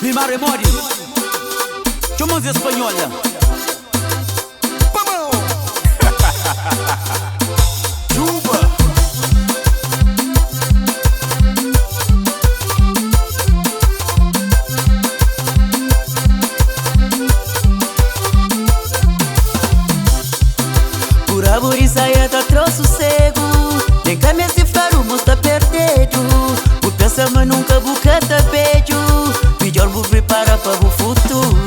Mi mare mori Ce-o mânzi spaniolă Juba Por abrir saia tá trouxe sossego nem cá me cifraram mostra perdido por pensar mas nunca bucata beijo melhor vou preparar para o futuro.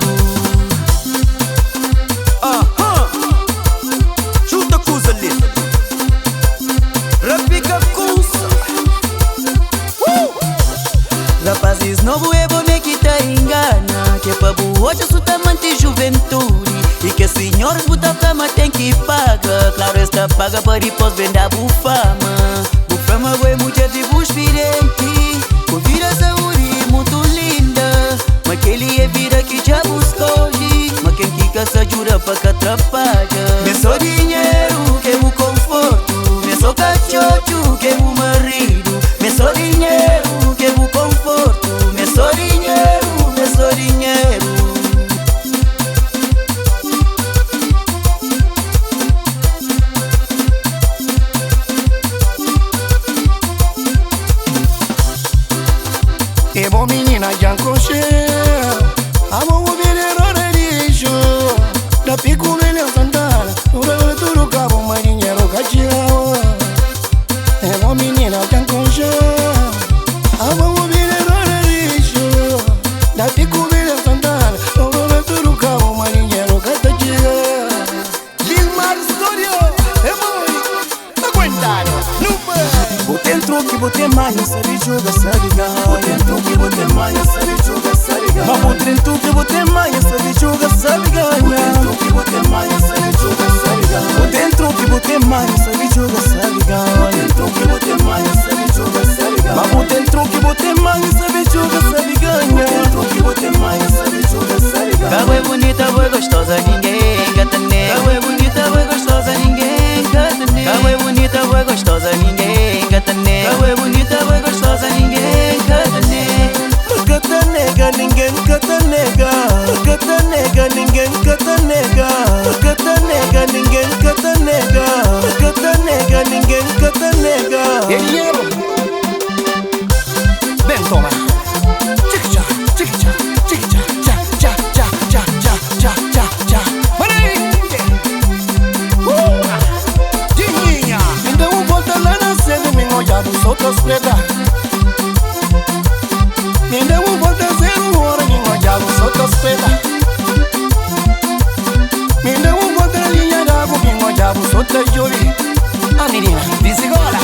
Chuta coisa ali Rapica coisa Rapazes novo é bom que tá engana que para o hoje só tá manter juventude e que senhores botar cama tem que pagar. Claro esta paga para depois vender a bufama. Bufama é mulher de diferente com vida saúde muito linda. Mas que ele é vida que já buscou mas quem quica se jura para que atrapalha. Me só dinheiro que é o conforto, me só cachocho que é o marido. Me só dinheiro que é o conforto, me só dinheiro, me só dinheiro. E bom menina já encoxeu amo o bilhete de lixo da pico velha santana no rolo tudo cabo mais dinheiro cachorro. E bom menina já encoxeu amo o bilhete de lixo da pico velha santana no rolo tudo cabo mais dinheiro cachorro. Lilmar Studio é bom aguentado no bar. Botem truque, botem manha, sabe jogar, sabe ganhar. Botem truque, botem manha, sabe jogar, sabe ganhar. Mas botem truque, botem manha, sabe jogar, sabe ganhar. Botem truque, botem manha, sabe jogar, sabe ganhar. Botem truque, botem manha, sabe jogar, sabe ganhar. Botem truque, botem manha, sabe jogar, sabe ganhar. Mas botem truque, botem manha, sabe jogar, sabe ganhar. Botem truque, botem manha, sabe jogar, sabe ganhar. Cabo é bonita, foi gostosa, ninguém cata nega. Cabo é bonita, foi gostosa, ninguém cata nega. Cabo é bonita, foi gostosa, ninguém cata nega. Cabo é bonita, foi gostosa, ninguém cata nega. Cata nega, ninguém cata nega. Cata nega, ninguém cata nega. Cata nega, ninguém cata nega. Cata nega, ninguém cata nega. Ven, toma. Chiquicha, chiquicha, chiquicha, cha, cha, cha, cha, cha, cha, cha, cha. Maringue! Dinguinha! Me deu volta lá na sede, me olhado, solta os preta. Me deu volta zero hora, me olhado, solta os preta. Me deu volta na linha d'água, me olhado, solta jovem. A menina, visigola.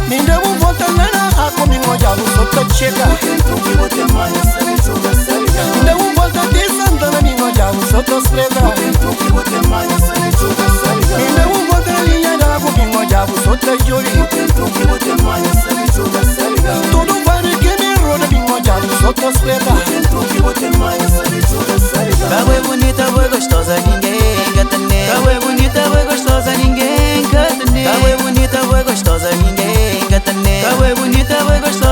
Me deu volta lá na água, me olhado, solta chega. Botem truque, botem manha, sabe jogar, sabe ganhar. Me deu volta de Santana, me olhado, solta os preta. Botem truque, botem manha, sabe jogar, sabe Me ganhar. deu volta na linha d'água, me olhado, solta jovem. Botem truque, botem manha, sabe jogar, sabe ganhar. Todo vale que me roda, me olhado, solta os preta. Botem truque, botem manha, sabe jogar, sabe ganhar. Cabo é bonita, foi gostosa, ninguém cata nega. Cabo é bonita, foi gostosa, ninguém cata nega. Cabo é bonita, foi gostosa, ninguém cata nega. Cabo é bonita, foi gostosa.